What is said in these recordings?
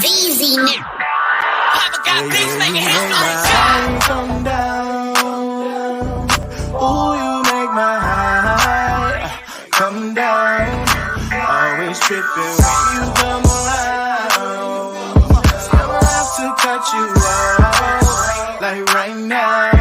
Easy now. Papa got things making headlines. Come down. Ooh, you make my high come down. Always tripping when you come around. I'ma have to cut you off, like right now.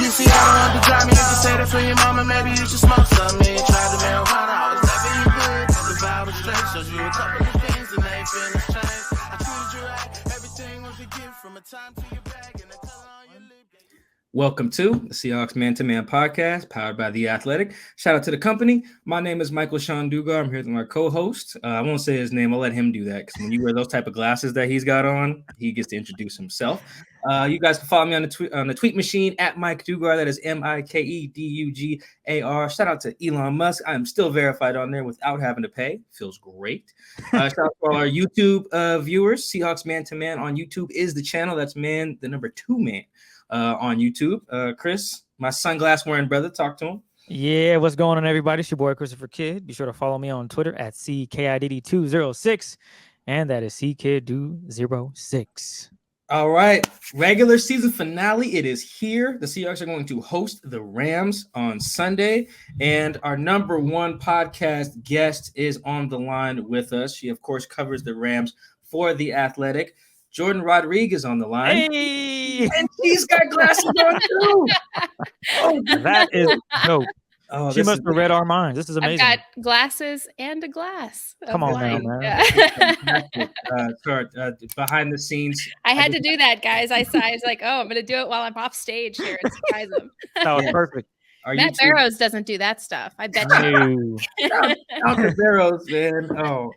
You see, I don't want to drive me. You can say that for your mama. Maybe you should smoke some. Me try the marijuana. I was never you good. The vibe was straight. Showed you a couple of things and they ain't finna change. I treated you right. Everything was a gift from a time to your bag and the color on your lip. Welcome to the Seahawks Man-to-Man podcast, powered by The Athletic. Shout out to the company. My name is Michael Sean Dugar. I'm here with my co-host. I won't say his name. I'll let him do that because when you wear those type of glasses that he's got on, he gets to introduce himself. You guys can follow me on the tweet machine at Mike Dugar. That is MikeDugar. Shout out to Elon Musk. I'm still verified on there without having to pay. Feels great. Shout out to all our YouTube viewers. Seahawks Man-to-Man on YouTube is the channel. That's man, the number 2 man. On YouTube. Chris, my sunglass wearing brother, talk to him. Yeah, what's going on, everybody? It's your boy, Christopher Kidd. Be sure to follow me on Twitter at CKIDD206, and that is CKID206. All right, regular season finale. It is here. The Seahawks are going to host the Rams on Sunday, and our number 1 podcast guest is on the line with us. She, of course, covers the Rams for The Athletic. Jourdan Rodrigue is on the line. Hey! And she's got glasses on too. Oh, that is dope. Oh, she must have read our minds. This is amazing. I've got glasses and a glass. Come on now, man. Yeah. Behind the scenes. I had to do that, guys. I was like, oh, I'm going to do it while I'm off stage here and surprise them. That was perfect. Matt Barrows doesn't do that stuff. I bet you. Out to Barrows, man. Oh,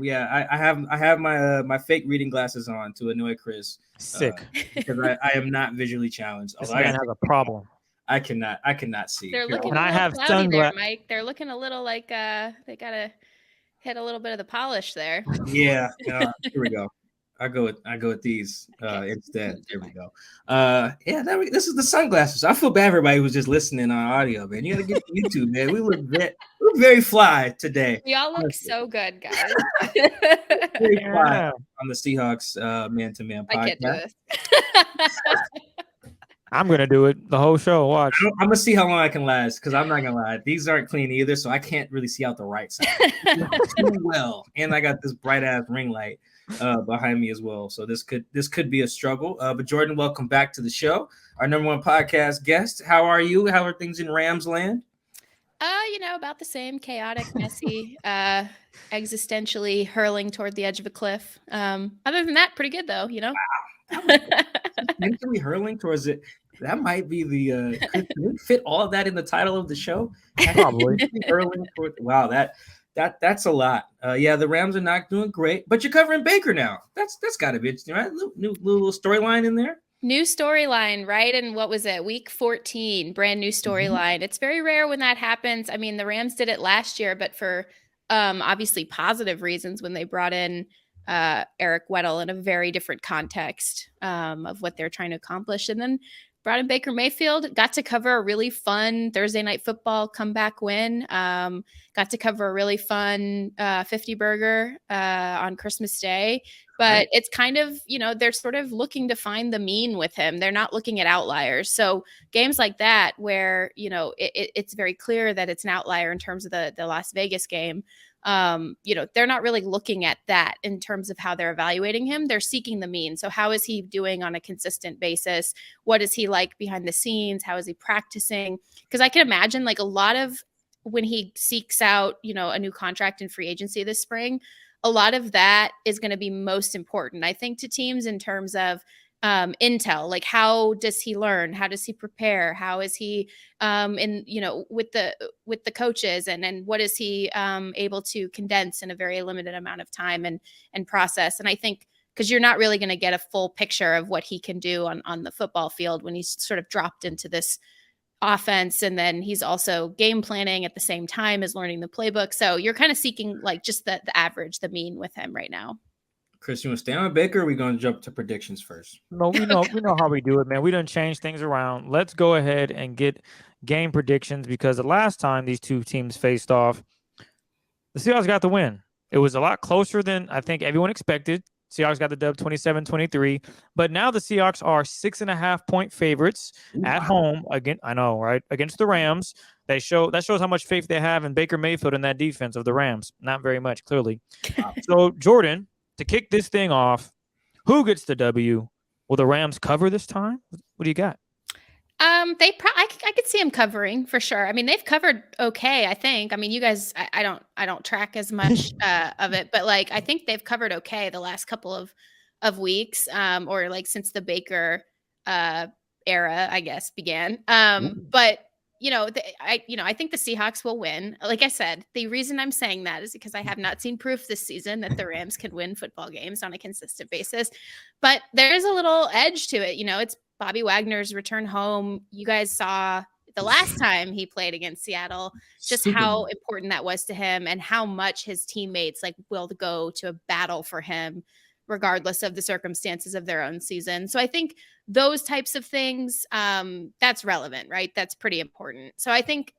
yeah. I have my fake reading glasses on to annoy Chris. Sick. Because I am not visually challenged. This man has a problem. I cannot see. They're looking and a I little have cloudy there, Mike. They're looking a little like they gotta hit a little bit of the polish there. Yeah. Here we go. I go with these instead. There we go. This is the sunglasses. I feel bad for everybody who's just listening on audio, man. You gotta get to YouTube, man. We're very fly today. We all look so good, guys. Very fly on the Seahawks Man-to-Man podcast. I can't do this. I'm gonna do it the whole show. Watch. I'm gonna see how long I can last because I'm not gonna lie. These aren't clean either, so I can't really see out the right side too well. And I got this bright ass ring light behind me as well, so this could be a struggle. But Jourdan, welcome back to the show, our number 1 podcast guest. How are you? How are things in Rams land? About the same, chaotic, messy, existentially hurling toward the edge of a cliff. Other than that, pretty good though. Wow. Existentially hurling towards it. That might be the. Could we fit all of that in the title of the show? Probably. Hurling toward. Wow, that's a lot. The Rams are not doing great, but you're covering Baker now. That's got to be interesting, right? New little storyline in there. New storyline, right? And what was it? Week 14, brand new storyline. Mm-hmm. It's very rare when that happens. I mean, the Rams did it last year, but for obviously positive reasons when they brought in Eric Weddle in a very different context of what they're trying to accomplish. And then brought in Baker Mayfield, got to cover a really fun Thursday Night Football comeback win. Got to cover a really fun 50 burger on Christmas Day. But it's kind of, they're sort of looking to find the mean with him. They're not looking at outliers. So games like that where, it's very clear that it's an outlier in terms of the Las Vegas game. They're not really looking at that in terms of how they're evaluating him. They're seeking the mean. So how is he doing on a consistent basis? What is he like behind the scenes? How is he practicing? Because I can imagine like a lot of when he seeks out, a new contract in free agency this spring, a lot of that is going to be most important, I think, to teams in terms of intel, like how does he learn? How does he prepare? How is he with the coaches and what is he able to condense in a very limited amount of time and process? And I think because you're not really going to get a full picture of what he can do on the football field when he's sort of dropped into this offense. And then he's also game planning at the same time as learning the playbook. So you're kind of seeking like just the average, the mean with him right now. Chris, you want to stay on Baker, or are we going to jump to predictions first? No, we know how we do it, man. We done change things around. Let's go ahead and get game predictions because the last time these two teams faced off, the Seahawks got the win. It was a lot closer than I think everyone expected. Seahawks got the dub 27-23, but now the Seahawks are 6.5-point favorites at home again. I know, right? Against the Rams. That shows how much faith they have in Baker Mayfield and that defense of the Rams. Not very much, clearly. So, Jourdan, to kick this thing off, who gets the W? Will the Rams cover this time? What do you got? I could see them covering for sure. I mean, they've covered okay, I think. I mean, you guys, I don't track as much of it, but like I think they've covered okay the last couple of weeks, or like since the Baker era, I guess, began. But I think the Seahawks will win. Like I said, the reason I'm saying that is because I have not seen proof this season that the Rams can win football games on a consistent basis. But there is a little edge to it. It's Bobby Wagner's return home. You guys saw the last time he played against Seattle, just how important that was to him and how much his teammates will go to a battle for him, regardless of the circumstances of their own season. So I think those types of things, that's relevant, right? That's pretty important. So I think,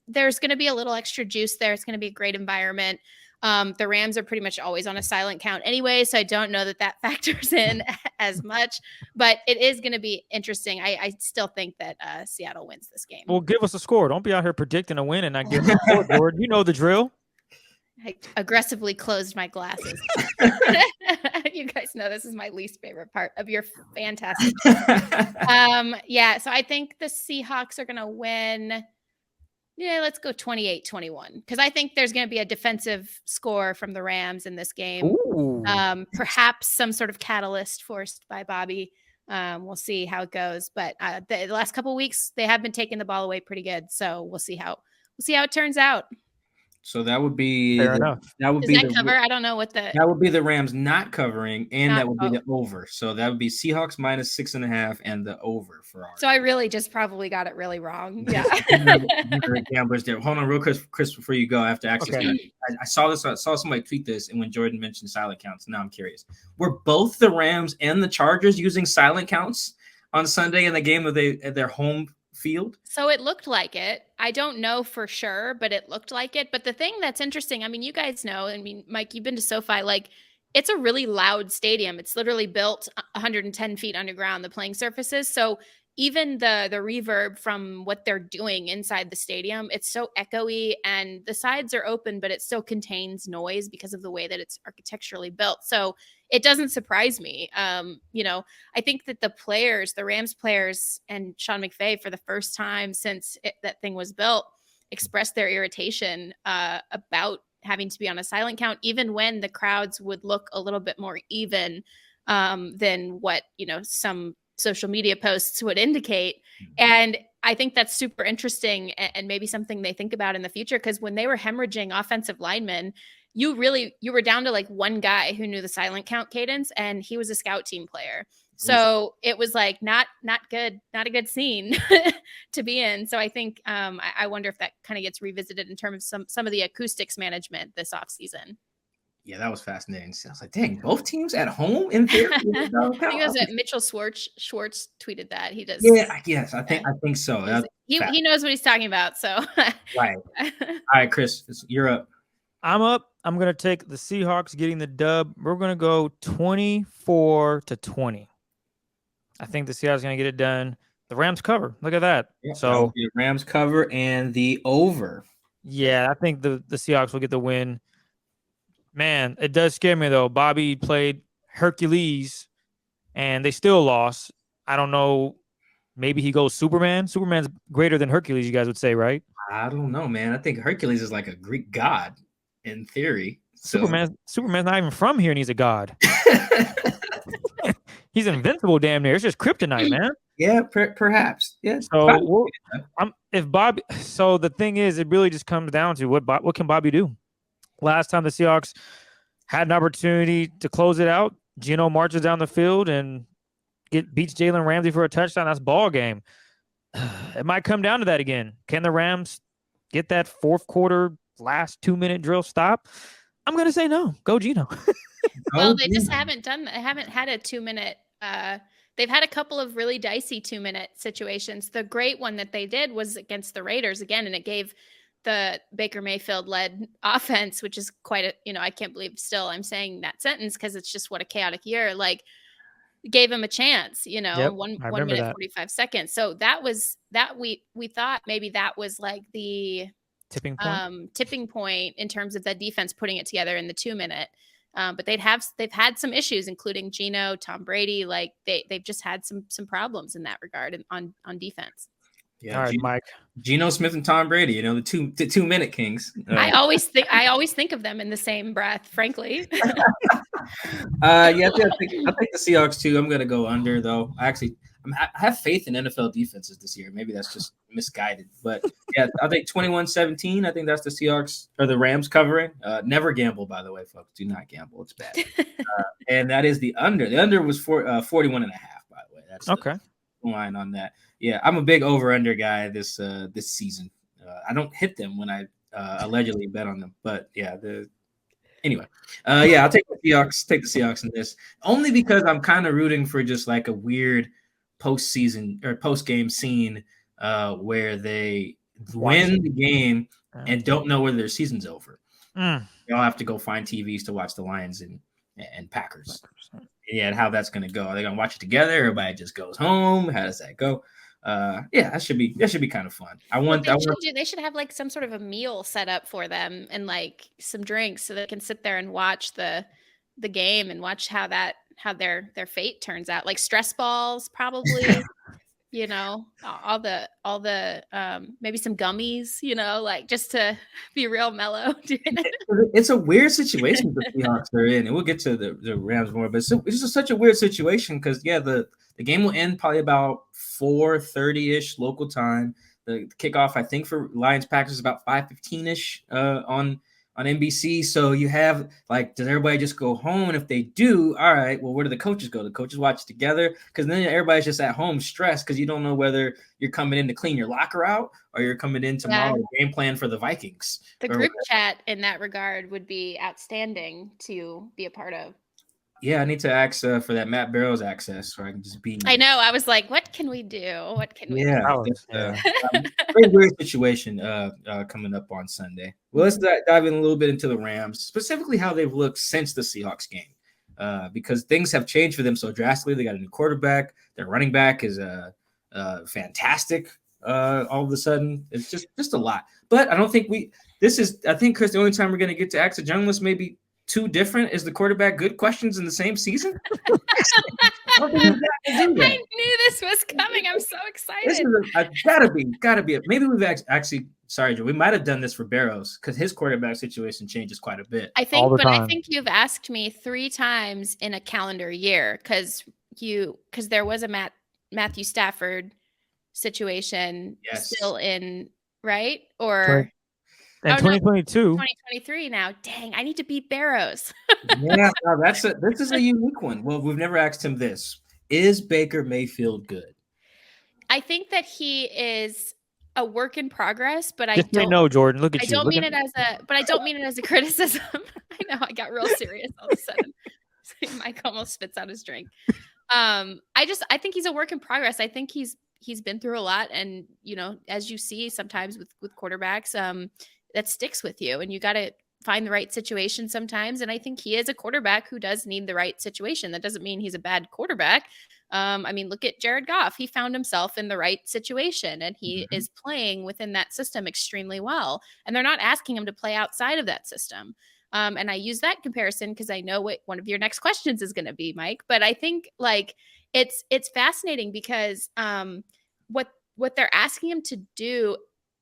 there's going to be a little extra juice there. It's going to be a great environment. The Rams are pretty much always on a silent count anyway, so I don't know that factors in as much, but it is going to be interesting. I still think that Seattle wins this game. Well, give us a score. Don't be out here predicting a win and not giving a score, Jourdan. You know the drill. I aggressively closed my glasses. You guys know this is my least favorite part of your fantastic show. So I think the Seahawks are going to win. Yeah, let's go 28-21 because I think there's going to be a defensive score from the Rams in this game. Perhaps some sort of catalyst forced by Bobby. We'll see how it goes. But the last couple of weeks, they have been taking the ball away pretty good. So we'll see how it turns out. So that would be fair enough. That would Does be that cover? I don't know what that would be the Rams not covering, and that would be the over. So that would be Seahawks minus 6.5 and the over for ours. So I really just probably got it really wrong. Yeah. Gamblers there. Hold on, real quick, Chris, before you go, I have to ask you. I saw this. I saw somebody tweet this, and when Jourdan mentioned silent counts, now I'm curious. Were both the Rams and the Chargers using silent counts on Sunday in the game at their home field? So it looked like it. I don't know for sure, but it looked like it. But the thing that's interesting, I mean, you guys know, Mike, you've been to SoFi, it's a really loud stadium. It's literally built 110 feet underground, the playing surfaces. So even the reverb from what they're doing inside the stadium, it's so echoey, and the sides are open, but it still contains noise because of the way that it's architecturally built. So it doesn't surprise me. I think that the Rams players and Sean McVay, for the first time since that thing was built, expressed their irritation about having to be on a silent count, even when the crowds would look a little bit more even than what, some social media posts would indicate. And I think that's super interesting and maybe something they think about in the future, because when they were hemorrhaging offensive linemen, you were down to one guy who knew the silent count cadence, and he was a scout team player. So it was not good, not a good scene to be in. So I think I wonder if that kind of gets revisited in terms of some of the acoustics management this offseason. Yeah, that was fascinating. I was like, dang, both teams at home in theory? I think it was Mitchell Schwartz tweeted that. He does. Yeah, yes, I think so. He knows what he's talking about. So right. All right, Chris, you're up. I'm up. I'm going to take the Seahawks getting the dub. We're going to go 24-20. I think the Seahawks are going to get it done. The Rams cover. Look at that. Yeah, so the Rams cover and the over. Yeah, I think the Seahawks will get the win. Man, it does scare me, though. Bobby played Hercules, and they still lost. I don't know. Maybe he goes Superman. Superman's greater than Hercules, you guys would say, right? I don't know, man. I think Hercules is like a Greek god in theory. So. Superman's not even from here, and he's a god. He's invincible, damn near. It's just kryptonite, man. Yeah, perhaps. Yeah. So So the thing is, it really just comes down to what can Bobby do? Last time the Seahawks had an opportunity to close it out, Geno marches down the field and beats Jalen Ramsey for a touchdown. That's ball game. It might come down to that again. Can the Rams get that fourth quarter last 2-minute drill stop? I'm going to say no. Go Geno. Well, they just haven't had a 2-minute. They've had a couple of really dicey 2-minute situations. The great one that they did was against the Raiders again, and it gave the Baker Mayfield led offense, which is quite a, I can't believe still I'm saying that sentence because it's just what a chaotic year, like gave him a chance, Yep, one I remember minute, that. 45 seconds. So that was that we thought maybe that was like the Tipping point. tipping point in terms of the defense putting it together in the 2 minute. But they've had some issues, including Geno, Tom Brady. Like they've just had some problems in that regard on defense. Yeah, All right, Mike. Geno Smith and Tom Brady, the 2 minute kings. I always think of them in the same breath, frankly. I think the Seahawks too. I'm gonna go under though. I have faith in NFL defenses this year. Maybe that's just misguided, but yeah, I think 21-17. I think that's the Seahawks or the Rams covering. Never gamble, by the way, folks. Do not gamble. It's bad. And that is the under. The under was 41.5. By the way, that's okay. The line on that. Yeah, I'm a big over/under guy this season. I don't hit them when I allegedly bet on them, but yeah, anyway, I'll take the Seahawks. Take the Seahawks in this only because I'm kind of rooting for just like a weird postseason or post-game scene where they win the game and don't know whether their season's over. They'll have to go find TVs to watch the Lions and Packers. Yeah, and how that's going to go. Are they going to watch it together? Everybody just goes home. How does that go? That should be kind of fun. They should have like some sort of a meal set up for them and like some drinks so they can sit there and watch the game and watch how their fate turns out. Like stress balls, probably. All the maybe some gummies, like just to be real mellow. It's a weird situation the Seahawks are in, and we'll get to the Rams more, but it's just such a weird situation because the game will end probably about 4:30-ish local time. The kickoff, I think, for Lions Packers is about 5:15-ish on NBC. So you have like, does everybody just go home? And if they do, all right, well, where do the coaches go? The coaches watch together because then everybody's just at home stressed because you don't know whether you're coming in to clean your locker out or you're coming in tomorrow to game plan for the Vikings. The group chat in that regard would be outstanding to be a part of. Yeah, I need to ask for that Matt Barrows access so I can just be. I know. I was like, what can we do? What can we do? Very weird situation coming up on Sunday. Well, let's dive in a little bit into the Rams, specifically how they've looked since the Seahawks game, because things have changed for them so drastically. They got a new quarterback. Their running back is fantastic. All of a sudden, it's just a lot. But I don't think I think, Chris, the only time we're going to get to ask a journalist maybe too different is the quarterback good questions in the same season. I knew this was coming. I'm so excited. Gotta be. Maybe we've actually. Sorry, Joe. We might have done this for Barrows because his quarterback situation changes quite a bit. I think you've asked me 3 times in a calendar year because there was a Matthew Stafford situation still in right or. And 2022. 2023 now. Dang, I need to beat Barrows. Yeah, this is a unique one. Well, we've never asked him this. Is Baker Mayfield good? I think that he is a work in progress, but I don't know, Jourdan. Look at you. I don't mean it as a criticism. I know I got real serious all of a sudden. Mike almost spits out his drink. I think he's a work in progress. I think he's been through a lot, and as you see sometimes with quarterbacks, that sticks with you, and you got to find the right situation sometimes. And I think he is a quarterback who does need the right situation. That doesn't mean he's a bad quarterback. Look at Jared Goff. He found himself in the right situation, and he is playing within that system extremely well. And they're not asking him to play outside of that system. And I use that comparison because I know what one of your next questions is going to be, Mike. But I think like it's fascinating because what they're asking him to do,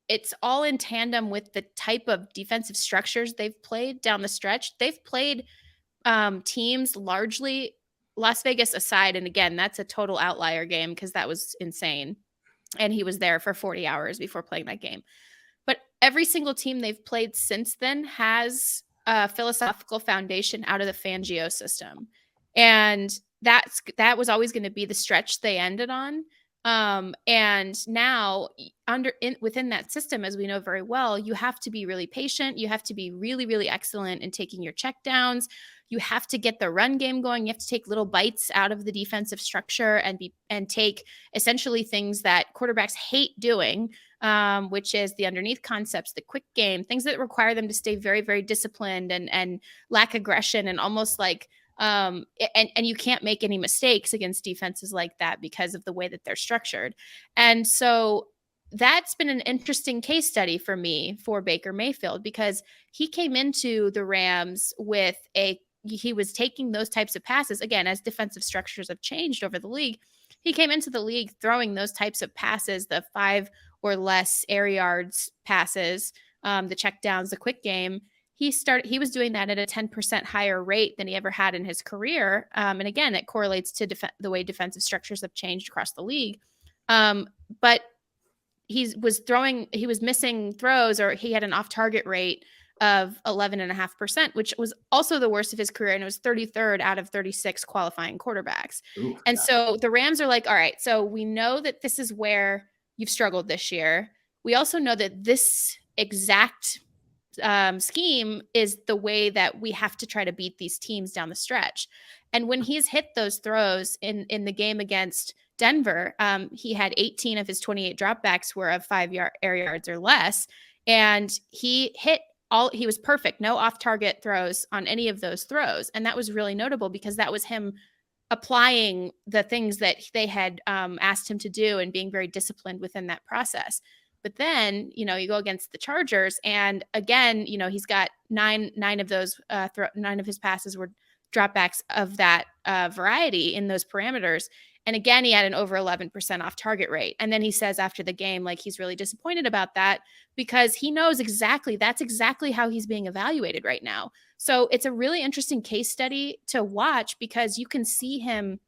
it's all in tandem with the type of defensive structures they've played down the stretch. They've played teams largely, Las Vegas aside, and again, that's a total outlier game because that was insane. And he was there for 40 hours before playing that game. But every single team they've played since then has a philosophical foundation out of the Fangio system. And that was always going to be the stretch they ended on. And now within that system, as we know very well, you have to be really patient. You have to be really, really excellent in taking your check downs. You have to get the run game going. You have to take little bites out of the defensive structure and take essentially things that quarterbacks hate doing, which is the underneath concepts, the quick game, things that require them to stay very, very disciplined and lack aggression and almost like, and you can't make any mistakes against defenses like that because of the way that they're structured. And so that's been an interesting case study for me for Baker Mayfield, because he came into the Rams with he was taking those types of passes. Again, as defensive structures have changed over the league, he came into the league throwing those types of passes, the 5 or less air yards passes, the check downs, the quick game. He was doing that at a 10% higher rate than he ever had in his career. And again, it correlates to the way defensive structures have changed across the league. But he was missing throws, or he had an off-target rate of 11.5%, which was also the worst of his career. And it was 33rd out of 36 qualifying quarterbacks. Ooh, and so the Rams are like, all right, so we know that this is where you've struggled this year. We also know that this exact scheme is the way that we have to try to beat these teams down the stretch. And when he's hit those throws in the game against Denver, he had 18 of his 28 dropbacks were of 5 air yards or less. And he was perfect. No off-target throws on any of those throws. And that was really notable because that was him applying the things that they had asked him to do and being very disciplined within that process. But then, you go against the Chargers, and again, he's got nine of those, 9 of his passes were dropbacks of that variety in those parameters. And again, he had an over 11% off target rate. And then he says after the game, like, he's really disappointed about that because he knows that's exactly how he's being evaluated right now. So it's a really interesting case study to watch because you can see him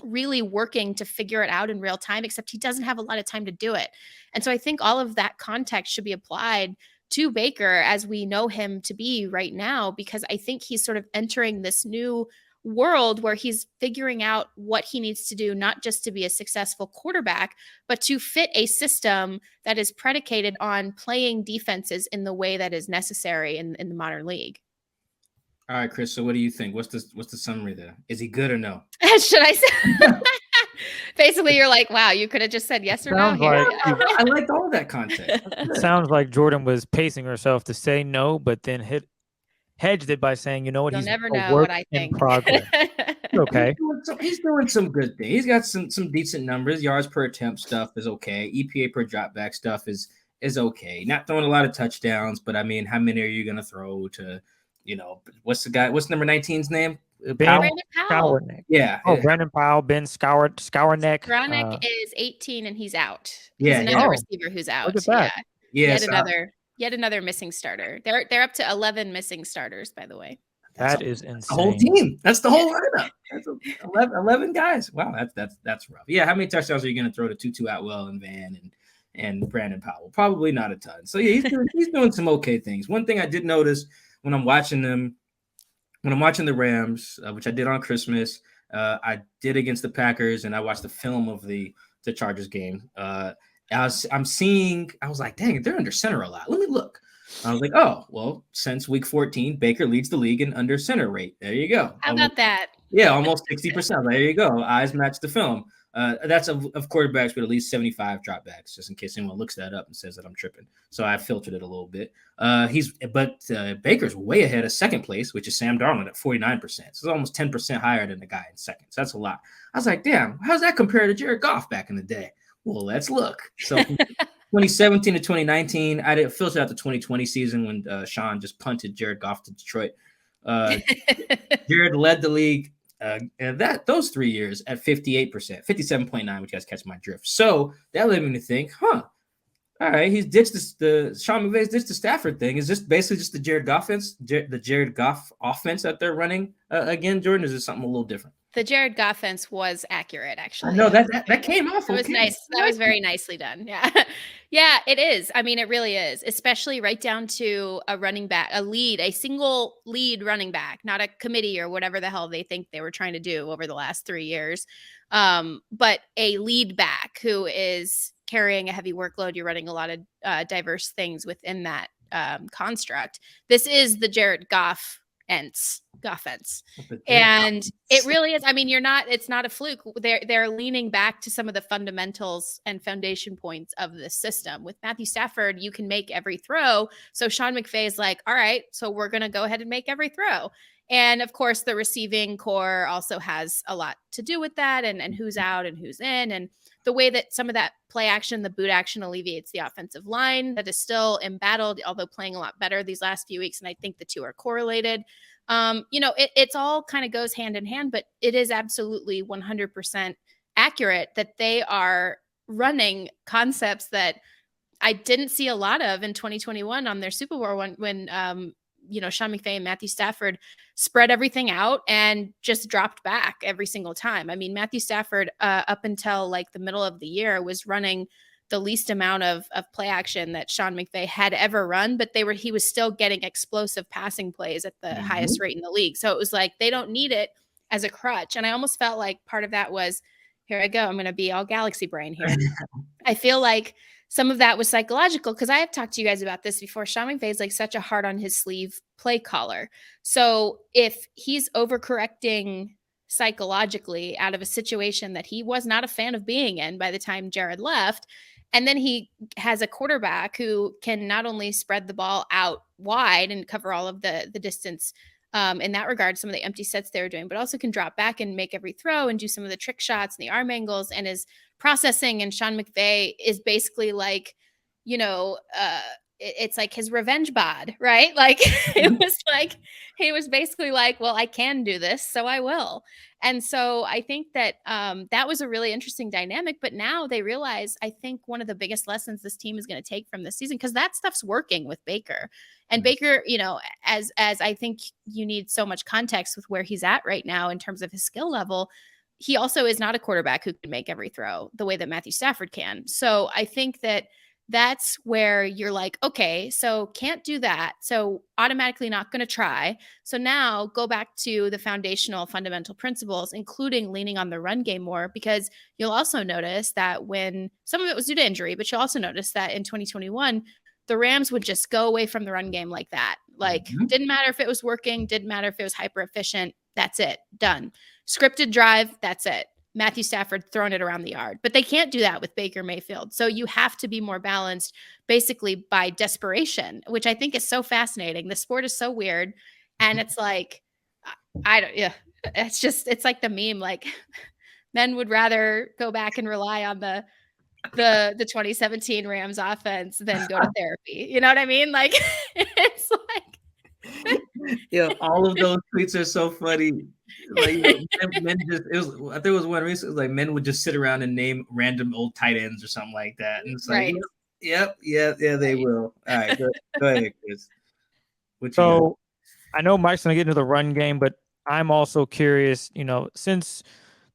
really working to figure it out in real time, except he doesn't have a lot of time to do it. And so I think all of that context should be applied to Baker as we know him to be right now, because I think he's sort of entering this new world where he's figuring out what he needs to do, not just to be a successful quarterback, but to fit a system that is predicated on playing defenses in the way that is necessary in the modern league. All right, Chris. So what do you think? What's the summary there? Is he good or no? Should I say? Basically, you're like, wow, you could have just said yes or no. I liked all of that context. It sounds like Jourdan was pacing herself to say no, but then hedged it by saying, you know what? You'll he's never know what I think. In progress. Okay. He's doing some good things. He's got some decent numbers. Yards per attempt stuff is okay. EPA per dropback stuff is okay. Not throwing a lot of touchdowns, but I mean, how many are you going to throw to, what's number 19's name? Brandon Powell. Yeah. Oh, Brandon Powell, Ben Skourneck. Skourneck is 18 and he's out. He's another receiver who's out. Look at that. Yeah. Yet another missing starter. They're up to 11 missing starters, by the way. That is insane. The whole team. That's the whole lineup. That's 11 guys. Wow, that's rough. Yeah, how many touchdowns are you going to throw to Tutu Atwell and Van and Brandon Powell? Probably not a ton. So yeah, he's doing some okay things. One thing I did notice when I'm watching the Rams, which I did on Christmas, I did against the Packers, and I watched the film of the Chargers game. I was like, dang it, they're under center a lot. Let me look. I was like, oh, well, since week 14, Baker leads the league in under center rate. There you go. How about that? Yeah, almost 60%. There you go. Eyes match the film. That's of quarterbacks with at least 75 dropbacks, just in case anyone looks that up and says that I'm tripping. So I filtered it a little bit. Baker's way ahead of second place, which is Sam Darnold at 49%. So it's almost 10% higher than the guy in second. So that's a lot. I was like, damn, how's that compare to Jared Goff back in the day? Well, let's look. So 2017 to 2019, I did filter out the 2020 season when Sean just punted Jared Goff to Detroit. Jared led the league those 3 years at 58%, 57.9, which you guys catch my drift. So that led me to think, all right, he's ditched the Sean McVay's ditched the Stafford thing. Is this basically just the Jared Goff offense that they're running again, Jourdan? Or is this something a little different? The Jared Goff-ish was accurate, actually. No, that came off. It was nice. That was very nicely done. Yeah. Yeah, it is. I mean, it really is, especially right down to a running back, a single lead running back, not a committee or whatever the hell they think they were trying to do over the last 3 years. But a lead back who is carrying a heavy workload. You're running a lot of diverse things within that construct. This is the Jared Goff offense. And it really is. I mean, it's not a fluke. They're leaning back to some of the fundamentals and foundation points of the system. With Matthew Stafford, you can make every throw. So Sean McVay is like, all right, so we're going to go ahead and make every throw. And of course, the receiving core also has a lot to do with that, and who's out and who's in, and the way that some of that play action, the boot action, alleviates the offensive line that is still embattled, although playing a lot better these last few weeks. And I think the two are correlated. It's all kind of goes hand in hand, but it is absolutely 100% accurate that they are running concepts that I didn't see a lot of in 2021 on their Super Bowl when Sean McVay and Matthew Stafford spread everything out and just dropped back every single time. I mean, Matthew Stafford, up until like the middle of the year, was running the least amount of play action that Sean McVay had ever run, but he was still getting explosive passing plays at the highest rate in the league. So it was like, they don't need it as a crutch. And I almost felt like part of that was, here I go, I'm going to be all galaxy brain here. I feel like some of that was psychological, because I have talked to you guys about this before. Sean McVay is like such a hard on his sleeve play caller. So if he's overcorrecting psychologically out of a situation that he was not a fan of being in by the time Jared left, and then he has a quarterback who can not only spread the ball out wide and cover all of the distance in that regard, some of the empty sets they were doing, but also can drop back and make every throw and do some of the trick shots and the arm angles, and is processing. And Sean McVay is basically like, it's like his revenge bod, right? Like he was basically like, well, I can do this, so I will. And so I think that that was a really interesting dynamic. But now they realize, I think one of the biggest lessons this team is going to take from this season, because that stuff's working with Baker. And Baker, as I think you need so much context with where he's at right now in terms of his skill level, he also is not a quarterback who can make every throw the way that Matthew Stafford can. So I think that that's where you're like, okay, so can't do that. So automatically not going to try. So now go back to the foundational fundamental principles, including leaning on the run game more, because you'll also notice that when some of it was due to injury, but you'll also notice that in 2021, the Rams would just go away from the run game like that. Like, didn't matter if it was working, didn't matter if it was hyper efficient. That's it. Done. Scripted drive. That's it. Matthew Stafford throwing it around the yard. But they can't do that with Baker Mayfield. So you have to be more balanced, basically by desperation, which I think is so fascinating. The sport is so weird. And it's like, it's like the meme, like men would rather go back and rely on the 2017 Rams offense than go to therapy. You know what I mean? Like, it's like, yeah, all of those tweets are so funny. Like, men just, I think it was one recently, like men would just sit around and name random old tight ends or something like that. And it's like, right. Yep, they will. All right, go ahead, Chris. So I know Mike's going to get into the run game, but I'm also curious, since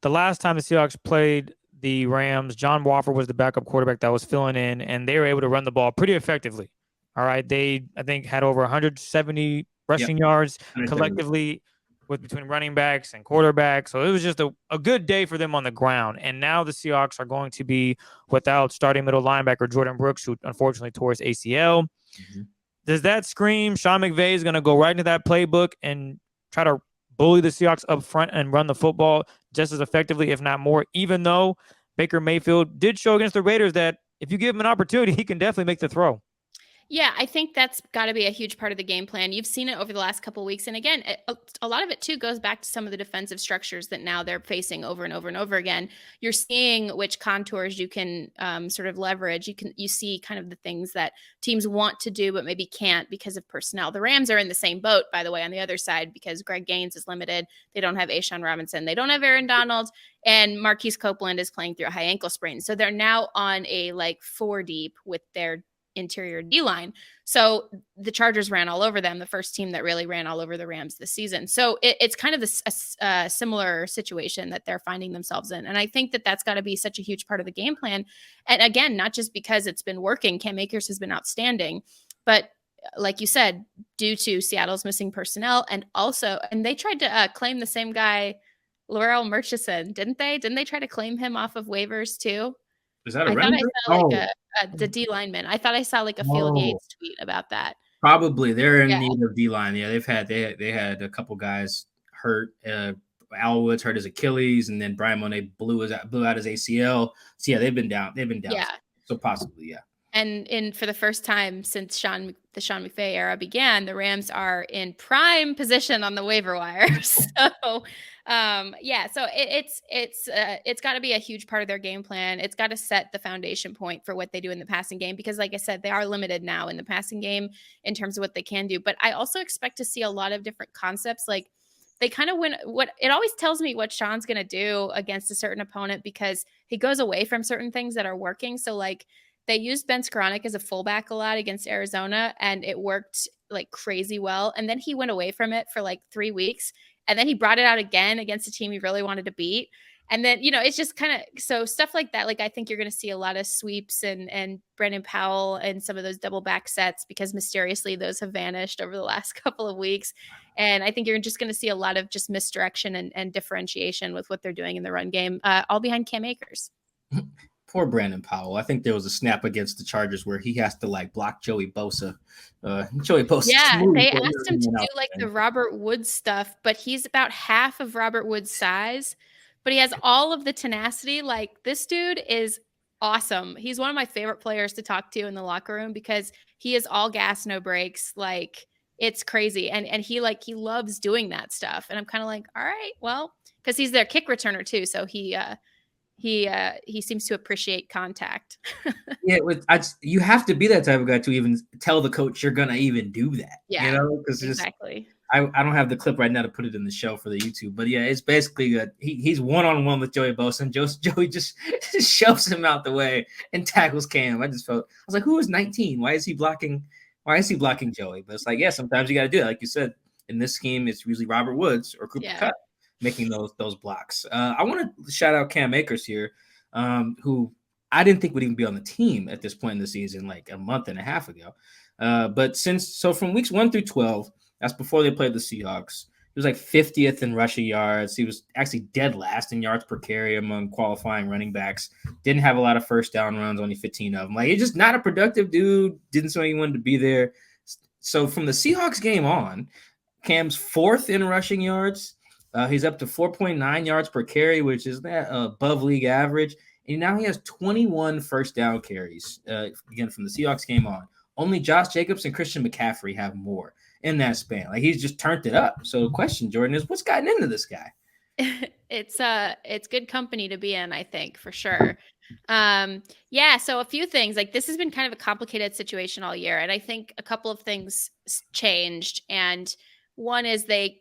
the last time the Seahawks played the Rams, John Wofford was the backup quarterback that was filling in, and they were able to run the ball pretty effectively. All right. They, I think, had over 170 rushing yards collectively between running backs and quarterbacks. So it was just a good day for them on the ground. And now the Seahawks are going to be without starting middle linebacker Jourdan Brooks, who unfortunately tore his ACL. Mm-hmm. Does that scream Sean McVay is going to go right into that playbook and try to bully the Seahawks up front and run the football just as effectively, if not more, even though Baker Mayfield did show against the Raiders that if you give him an opportunity, he can definitely make the throw? Yeah, I think that's got to be a huge part of the game plan. You've seen it over the last couple of weeks. And again, a lot of it too goes back to some of the defensive structures that now they're facing over and over and over again. You're seeing which contours you can sort of leverage. You see kind of the things that teams want to do, but maybe can't because of personnel. The Rams are in the same boat, by the way, on the other side, because Greg Gaines is limited. They don't have A'Shaun Robinson. They don't have Aaron Donald. And Marquise Copeland is playing through a high ankle sprain. So they're now on a 4 deep with their interior D-line. So the Chargers ran all over them, the first team that really ran all over the Rams this season. So it's kind of a similar situation that they're finding themselves in. And I think that that's got to be such a huge part of the game plan. And again, not just because it's been working. Cam Akers has been outstanding, but like you said, due to Seattle's missing personnel, and they tried to claim the same guy, Laurel Murchison, didn't they? Didn't they try to claim him off of waivers too? Is that a I thought I saw the D lineman. I thought I saw a Field Yates tweet about that. Probably they're in Yeah. need of D-line. Yeah, they had a couple guys hurt. Al Woods hurt his Achilles, and then Brian Monet blew out his ACL. So yeah, they've been down. Yeah. So possibly, yeah. And for the first time since the Sean McVay era began, the Rams are in prime position on the waiver wire. So, so it's got to be a huge part of their game plan. It's got to set the foundation point for what they do in the passing game, because, like I said, they are limited now in the passing game in terms of what they can do. But I also expect to see a lot of different concepts. Like, they kind of what it always tells me what Sean's going to do against a certain opponent, because he goes away from certain things that are working. So, like, they used Ben Skoranek as a fullback a lot against Arizona, and it worked like crazy well. And then he went away from it for like 3 weeks, and then he brought it out again against a team he really wanted to beat. And then, it's just kind of, so stuff like that. Like, I think you're going to see a lot of sweeps and Brandon Powell and some of those double back sets, because mysteriously those have vanished over the last couple of weeks. And I think you're just going to see a lot of just misdirection and differentiation with what they're doing in the run game, all behind Cam Akers. Poor Brandon Powell. I think there was a snap against the Chargers where he has to like block Joey Bosa. Joey Bosa. Yeah, they asked him to do like the Robert Woods stuff, but he's about half of Robert Woods' size, but he has all of the tenacity. Like, this dude is awesome. He's one of my favorite players to talk to in the locker room, because he is all gas, no brakes. Like, it's crazy. And he loves doing that stuff. And I'm kind of like, all right, well, because he's their kick returner too. So he seems to appreciate contact. Yeah, you have to be that type of guy to even tell the coach you're gonna even do that. Yeah, because exactly. I don't have the clip right now to put it in the show for the YouTube, but yeah, it's basically he's one-on-one with Joey Bosa, and Joey just shoves him out the way and tackles Cam. I was like, who is 19? Why is he blocking Joey? But it's like, yeah, sometimes you got to do it. Like you said, in this scheme, it's usually Robert Woods or Cooper Kupp making those blocks. I want to shout out Cam Akers here, who I didn't think would even be on the team at this point in the season, like a month and a half ago. But from weeks 1 through 12, that's before they played the Seahawks, he was like 50th in rushing yards. He was actually dead last in yards per carry among qualifying running backs. Didn't have a lot of first down runs, only 15 of them. Like, he's just not a productive dude. Didn't seem like he wanted to be there. So from the Seahawks game on, Cam's 4th in rushing yards. He's up to 4.9 yards per carry, which is above league average. And now he has 21 first down carries, again, from the Seahawks game on. Only Josh Jacobs and Christian McCaffrey have more in that span. Like, he's just turned it up. So the question, Jourdan, is what's gotten into this guy? It's good company to be in, I think, for sure. So a few things. Like, this has been kind of a complicated situation all year, and I think a couple of things changed. And one is they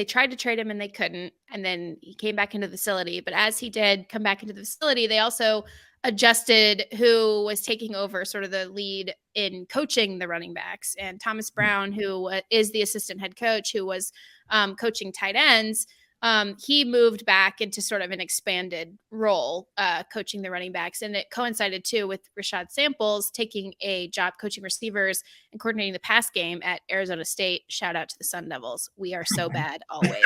tried to trade him and they couldn't, and then he came back into the facility. But as he did come back into the facility, they also adjusted who was taking over sort of the lead in coaching the running backs. And Thomas Brown, who is the assistant head coach, who was coaching tight ends, he moved back into sort of an expanded role, coaching the running backs. And it coincided too with Rashad Samples taking a job coaching receivers and coordinating the pass game at Arizona State. Shout out to the Sun Devils. We are so bad always.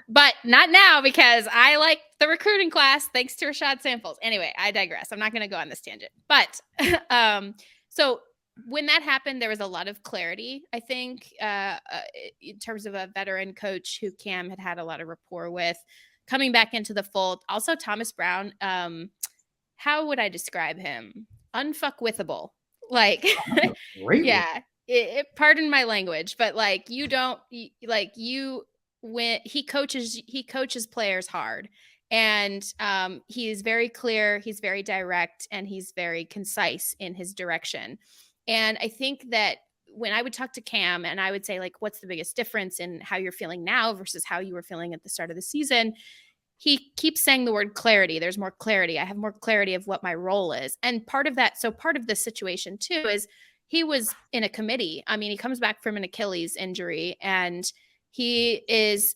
But not now, because I like the recruiting class thanks to Rashad Samples. Anyway, I digress. I'm not going to go on this tangent. But so when that happened, there was a lot of clarity, I think, in terms of a veteran coach who Cam had a lot of rapport with coming back into the fold. Also, Thomas Brown, how would I describe him? Unfuckwithable. Like, pardon my language, but like, when he coaches players hard. And he is very clear, he's very direct, and he's very concise in his direction. And I think that when I would talk to Cam and I would say, like, what's the biggest difference in how you're feeling now versus how you were feeling at the start of the season, he keeps saying the word clarity. There's more clarity. I have more clarity of what my role is. And part of this situation too is he was in a committee. I mean, he comes back from an Achilles injury and he is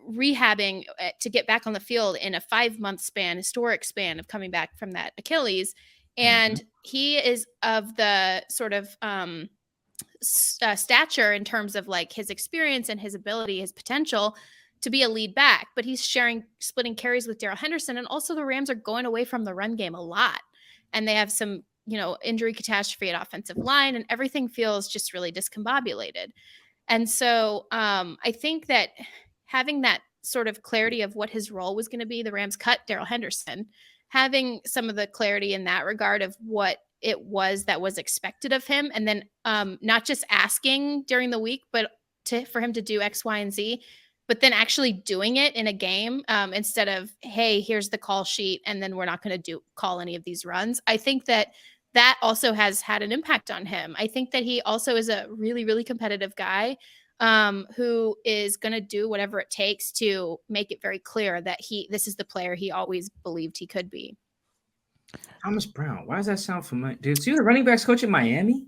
rehabbing to get back on the field in a 5-month span, historic span of coming back from that Achilles. And he is of the sort of stature in terms of like his experience and his ability, his potential to be a lead back, but he's splitting carries with Darrell Henderson. And also the Rams are going away from the run game a lot. And they have some injury catastrophe at offensive line, and everything feels just really discombobulated. And so I think that having that sort of clarity of what his role was going to be, the Rams cut Darrell Henderson, having some of the clarity in that regard of what it was that was expected of him, and then not just asking during the week, but for him to do X, Y, and Z, but then actually doing it in a game instead of, hey, here's the call sheet, and then we're not going to call any of these runs. I think that also has had an impact on him. I think that he also is a really, really competitive guy who is going to do whatever it takes to make it very clear that this is the player he always believed he could be. Thomas Brown. Why does that sound familiar? Dude, is he the running backs coach in Miami?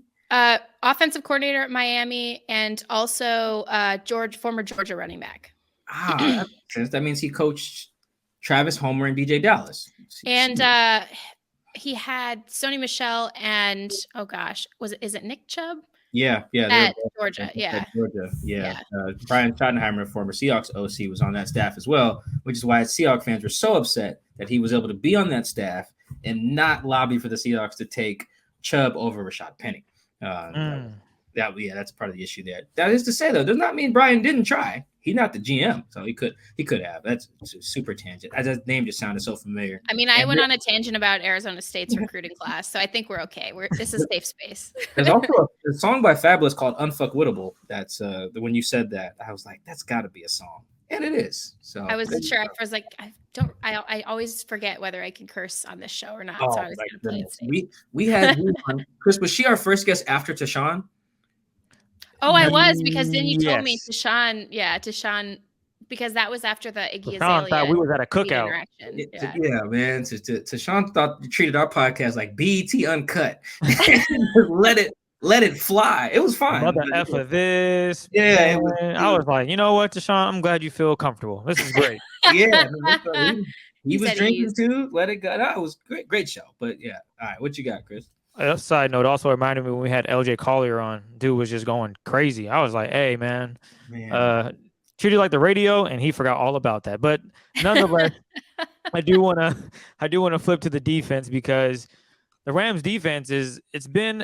Offensive coordinator at Miami, and also former Georgia running back. That makes sense. That means he coached Travis Homer and DJ Dallas. And he had Sony Michel and is it Nick Chubb? Yeah. At Georgia, yeah. Brian Schottenheimer, former Seahawks OC, was on that staff as well, which is why Seahawks fans were so upset that he was able to be on that staff and not lobby for the Seahawks to take Chubb over Rashad Penny. That's part of the issue there. That is to say, though, does not mean Brian didn't try. He's not the GM, so he could have. That's a super tangent. That name just sounded so familiar. I mean, I went on a tangent about Arizona State's recruiting class, so I think we're okay. This is safe space. There's also a song by Fabulous called "Unfuckwittable." That's when you said that, I was like, that's got to be a song, and it is. So I wasn't sure. I was like, I always forget whether I can curse on this show or not. So I was going to play it safe. We had Chris. Was she our first guest after Tashawn? Oh, I was, because then you told me Tashawn, because that was after the Iggy Azalea. Thought we was at a cookout. Yeah, man. Tashawn thought you treated our podcast like BET Uncut. let it fly. It was fine. Mother F of this. Yeah. I was like, you know what, Tashawn? I'm glad you feel comfortable. This is great. Yeah. He was drinking too. Let it go. That was great show. But yeah. All right. What you got, Chris? Side note, also reminded me when we had LJ Collier on, dude was just going crazy. I was like, hey, man. Treated like the radio, and he forgot all about that. But nonetheless, I do want to flip to the defense, because the Rams defense it's been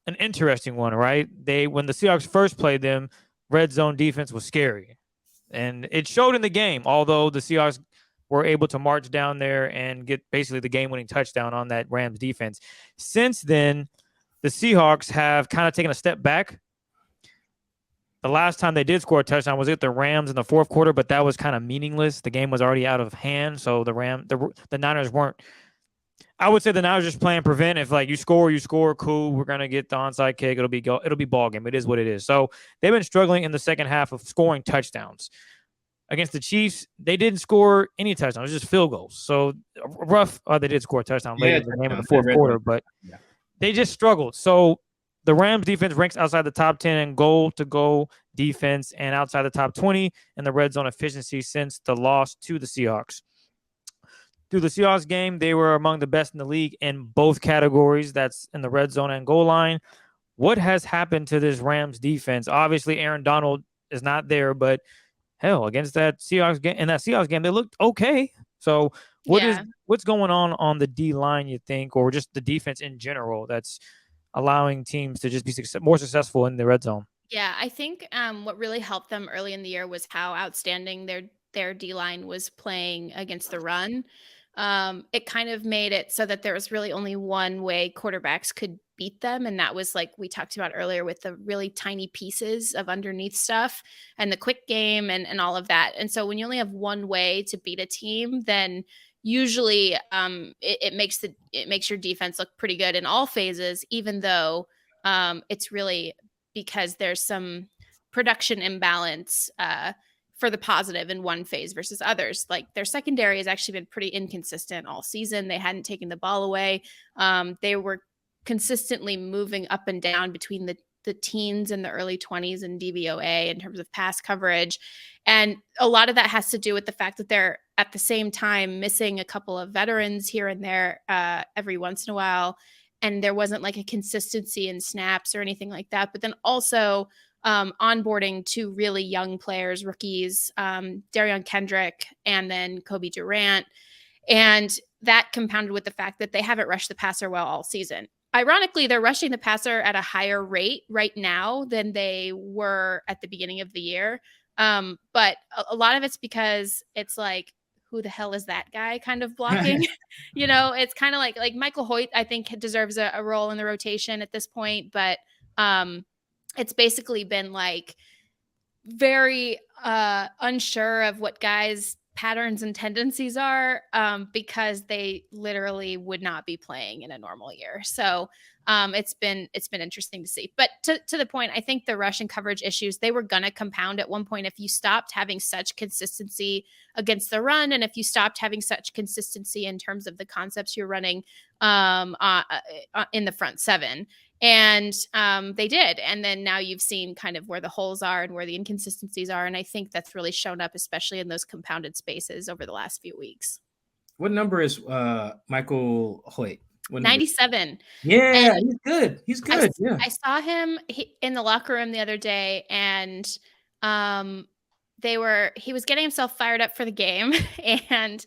an interesting one, right? When the Seahawks first played them, red zone defense was scary, and it showed in the game, although the Seahawks were able to march down there and get basically the game-winning touchdown on that Rams defense. Since then, the Seahawks have kind of taken a step back. The last time they did score a touchdown was at the Rams in the fourth quarter, but that was kind of meaningless. The game was already out of hand, so the Niners weren't. I would say the Niners just playing prevent. If you score, cool. We're gonna get the onside kick. It'll be ball game. It is what it is. So they've been struggling in the second half of scoring touchdowns. Against the Chiefs, they didn't score any touchdowns. It was just field goals. So rough. They did score a touchdown later in the game in the fourth quarter, but they just struggled. So the Rams defense ranks outside the top 10 in goal-to-goal defense and outside the top 20 in the red zone efficiency since the loss to the Seahawks. Through the Seahawks game, they were among the best in the league in both categories. That's in the red zone and goal line. What has happened to this Rams defense? Obviously, Aaron Donald is not there, but hell, against that Seahawks game, they looked okay. So what's going on the D line, you think, or just the defense in general that's allowing teams to just be more successful in the red zone? Yeah, I think what really helped them early in the year was how outstanding their D line was playing against the run. It kind of made it so that there was really only one way quarterbacks could beat them, and that was like we talked about earlier with the really tiny pieces of underneath stuff and the quick game and all of that. And so when you only have one way to beat a team, then usually it makes your defense look pretty good in all phases, even though it's really because there's some production imbalance for the positive in one phase versus others. Like their secondary has actually been pretty inconsistent all season. They hadn't taken the ball away. They were consistently moving up and down between the teens and the early 20s in DVOA in terms of pass coverage. And a lot of that has to do with the fact that they're at the same time missing a couple of veterans here and there every once in a while. And there wasn't like a consistency in snaps or anything like that. But then also onboarding two really young players, rookies, Darion Kendrick and then Kobe Durant. And that compounded with the fact that they haven't rushed the passer well all season. ironically, they're rushing the passer at a higher rate right now than they were at the beginning of the year. But a lot of it's because it's like, who the hell is that guy kind of blocking? It's kind of like Michael Hoyt, I think, deserves a role in the rotation at this point. But it's basically been like very unsure of what guys' patterns and tendencies are because they literally would not be playing in a normal year. So it's been interesting to see. But to the point, I think the rush and coverage issues, they were going to compound at one point if you stopped having such consistency against the run, and if you stopped having such consistency in terms of the concepts you're running in the front seven. And they did. And then now you've seen kind of where the holes are and where the inconsistencies are. And I think that's really shown up, especially in those compounded spaces over the last few weeks. What number is Michael Hoyt? 97. Yeah, and he's good. He's good. I saw him in the locker room the other day, and he was getting himself fired up for the game. And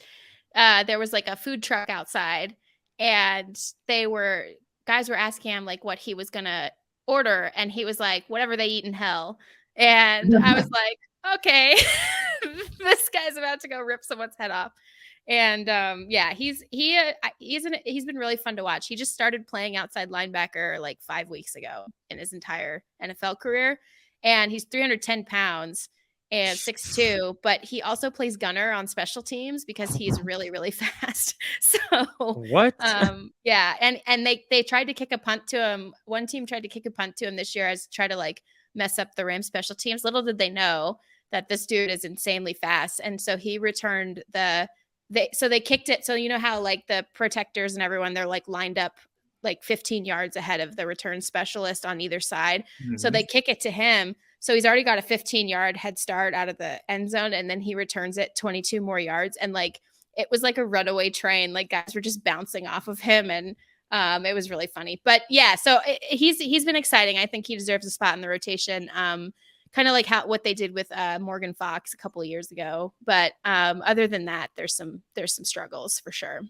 there was like a food truck outside, and guys were asking him like what he was going to order. And he was like, whatever they eat in hell. And I was like, okay, this guy's about to go rip someone's head off. And he's been really fun to watch. He just started playing outside linebacker like 5 weeks ago in his entire NFL career. And he's 310 pounds and 6'2", but he also plays gunner on special teams because he's really, really fast. So what? Yeah. And they tried to kick a punt to him. One team tried to kick a punt to him this year as try to like mess up the Rams special teams. Little did they know that this dude is insanely fast. And so he returned they kicked it. So you know how like the protectors and everyone, they're like lined up like 15 yards ahead of the return specialist on either side. Mm-hmm. So they kick it to him. So he's already got a 15-yard head start out of the end zone, and then he returns it 22 more yards. And like it was like a runaway train. Like guys were just bouncing off of him, and it was really funny. But yeah, so he's been exciting. I think he deserves a spot in the rotation. Kind of like what they did with Morgan Fox a couple of years ago. But other than that, there's some struggles for sure.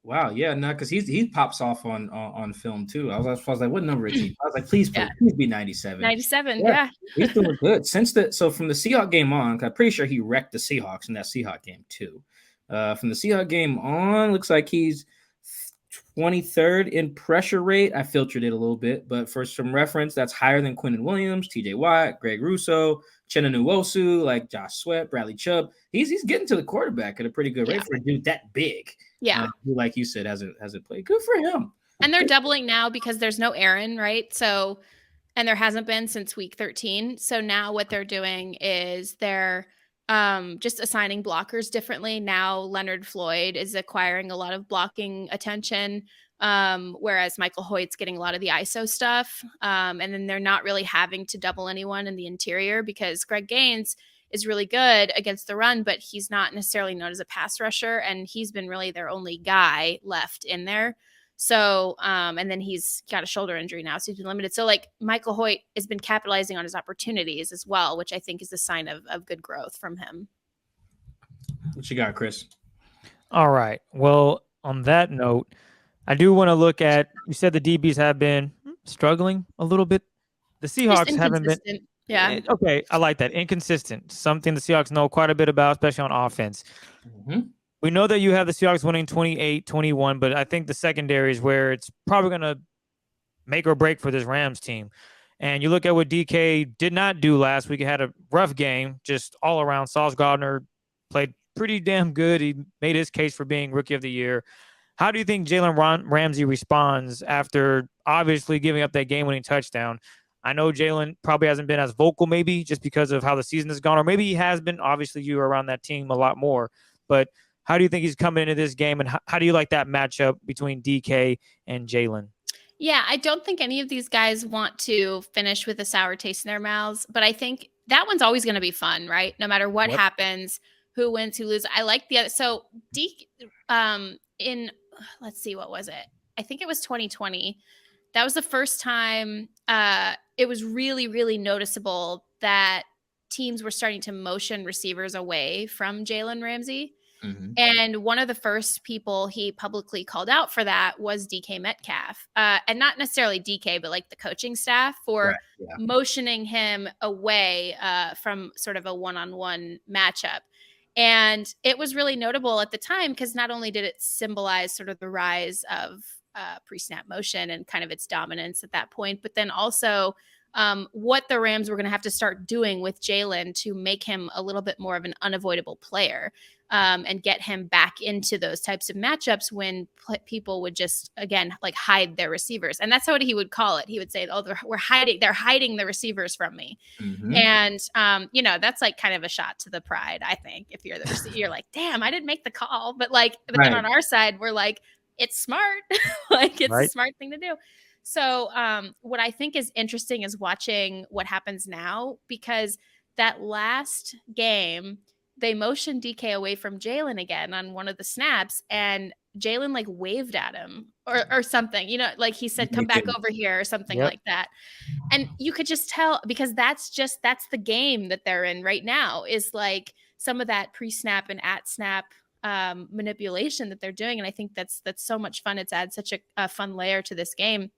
Wow, yeah, no, because he pops off on film too. I was like, what number is he? I was like, please be 97. 97, yeah. He's doing good. So from the Seahawks game on, I'm pretty sure he wrecked the Seahawks in that Seahawks game too. From the Seahawks game on, looks like he's 23rd in pressure rate. I filtered it a little bit, but for some reference, that's higher than Quinnen Williams, TJ Watt, Greg Rousseau, Chenna Nwosu, like Josh Sweat, Bradley Chubb. He's getting to the quarterback at a pretty good rate for a dude that big. Yeah. Who, like you said, hasn't played. Good for him. And they're doubling now because there's no Aaron, right? So, and there hasn't been since week 13. So now what they're doing is they're just assigning blockers differently. Now Leonard Floyd is acquiring a lot of blocking attention, whereas Michael Hoyt's getting a lot of the ISO stuff. And then they're not really having to double anyone in the interior because Greg Gaines is really good against the run, but he's not necessarily known as a pass rusher. And he's been really their only guy left in there. So, and then he's got a shoulder injury now, so he's been limited. So like Michael Hoyt has been capitalizing on his opportunities as well, which I think is a sign of good growth from him. What you got, Chris? All right. Well, on that note, I do want to look at, you said the DBs have been struggling a little bit. The Seahawks haven't been. Yeah. Okay. I like that. Inconsistent. Something the Seahawks know quite a bit about, especially on offense. Mm-hmm. We know that you have the Seahawks winning 28-21, but I think the secondary is where it's probably going to make or break for this Rams team. And you look at what DK did not do last week. He had a rough game, just all around. Sauce Gardner played pretty damn good. He made his case for being Rookie of the Year. How do you think Jalen Ramsey responds after obviously giving up that game-winning touchdown? I know Jalen probably hasn't been as vocal maybe just because of how the season has gone, or maybe he has been. Obviously, you were around that team a lot more. But how do you think he's coming into this game, and how do you like that matchup between DK and Jalen? Yeah, I don't think any of these guys want to finish with a sour taste in their mouths, but I think that one's always going to be fun, right? No matter what happens, who wins, who loses. I like the other. So let's see, what was it? I think it was 2020. That was the first time it was really, really noticeable that teams were starting to motion receivers away from Jalen Ramsey. And one of the first people he publicly called out for that was DK Metcalf. And not necessarily DK, but like the coaching staff for motioning him away from sort of a one-on-one matchup. And it was really notable at the time because not only did it symbolize sort of the rise of pre-snap motion and kind of its dominance at that point, but then also what the Rams were going to have to start doing with Jalen to make him a little bit more of an unavoidable player and get him back into those types of matchups when people would just, again, like hide their receivers. And that's what he would call it. He would say, oh, they're hiding the receivers from me. And, that's like kind of a shot to the pride, I think, if you're the receiver, you're like, damn, I didn't make the call. But then on our side, we're like, it's smart. Like it's a smart thing to do. So what I think is interesting is watching what happens now, because that last game, they motioned DK away from Jalen again on one of the snaps, and Jalen like waved at him or something, like he said, come back over here or something like that. And you could just tell, because that's the game that they're in right now, is like some of that pre-snap and at snap manipulation that they're doing. And I think that's so much fun. It's added such a fun layer to this game.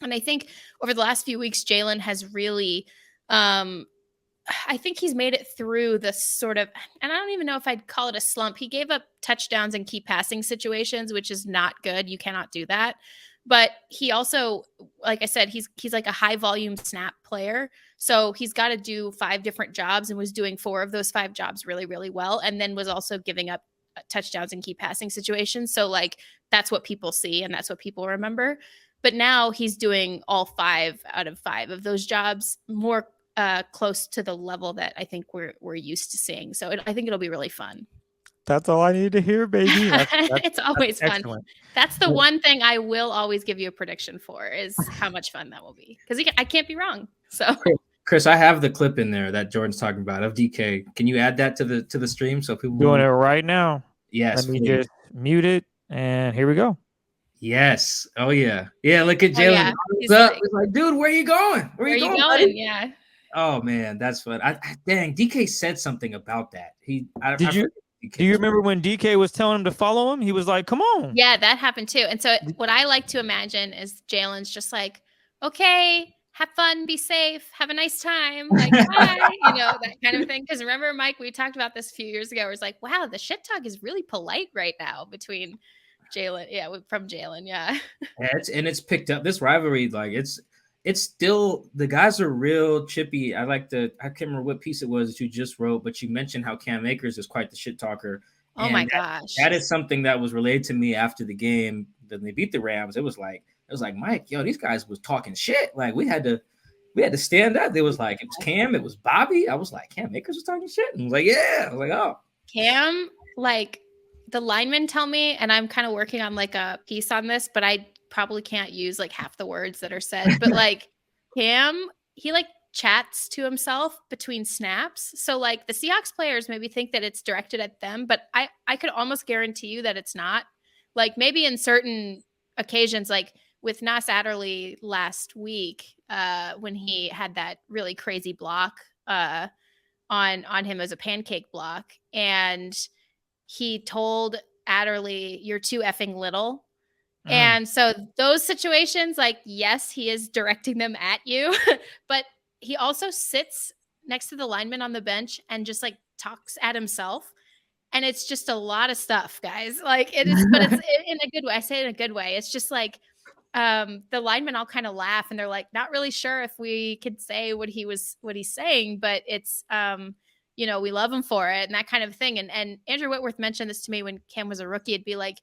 And I think over the last few weeks, Jalen has really, I think he's made it through this sort of, and I don't even know if I'd call it a slump. He gave up touchdowns in key passing situations, which is not good. You cannot do that. But he also, like I said, he's like a high volume snap player. So he's got to do 5 different jobs and was doing 4 of those 5 jobs really, really well. And then was also giving up touchdowns in key passing situations. So like, that's what people see and that's what people remember. But now he's doing all 5 out of 5 of those jobs, more close to the level that I think we're used to seeing. So I think it'll be really fun. That's all I need to hear, baby. It's always fun. Excellent. That's the one thing I will always give you a prediction for, is how much fun that will be, because I can't be wrong. So, Chris, I have the clip in there that Jordan's talking about of DK. Can you add that to the stream so people doing it right now? Yes. Let me just mute it, and here we go. Yes. Oh yeah. Yeah. Look at Jalen. He's up. He's like, dude, where you going? Where you going? Buddy? Yeah. Oh man, that's fun. Dang, DK said something about that. Do you remember when DK was telling him to follow him? He was like, come on. Yeah, that happened too. And so what I like to imagine is Jalen's just like, okay, have fun, be safe, have a nice time. Like, bye, that kind of thing. Because remember, Mike, we talked about this a few years ago. It was like, wow, the shit talk is really polite right now between Jalen. Yeah, from Jalen. Yeah. It's picked up. This rivalry, like it's still, the guys are real chippy. I can't remember what piece it was that you just wrote, but you mentioned how Cam Akers is quite the shit talker. Oh my gosh. That is something that was relayed to me after the game. Then they beat the Rams. It was like, Mike, yo, these guys was talking shit. Like we had to stand up. It was like, it was Cam, it was Bobby. I was like, Cam Akers was talking shit. And I was like, yeah. I was like, oh. Cam, like the linemen tell me, and I'm kind of working on like a piece on this, but I probably can't use like half the words that are said, but like Cam, he like chats to himself between snaps. So like the Seahawks players maybe think that it's directed at them, but I could almost guarantee you that it's not. Like maybe in certain occasions, like with Nas Adderley last week, when he had that really crazy block on him as a pancake block, and he told Adderley, "You're too effing little." And so those situations, like, yes, he is directing them at you, but he also sits next to the lineman on the bench and just like talks at himself. And it's just a lot of stuff, guys. Like it is, but it's in a good way. I say it in a good way. It's just like the linemen all kind of laugh and they're like, not really sure if we could say what he's saying, but it's, we love him for it and that kind of thing. And Andrew Whitworth mentioned this to me when Cam was a rookie. It'd be like,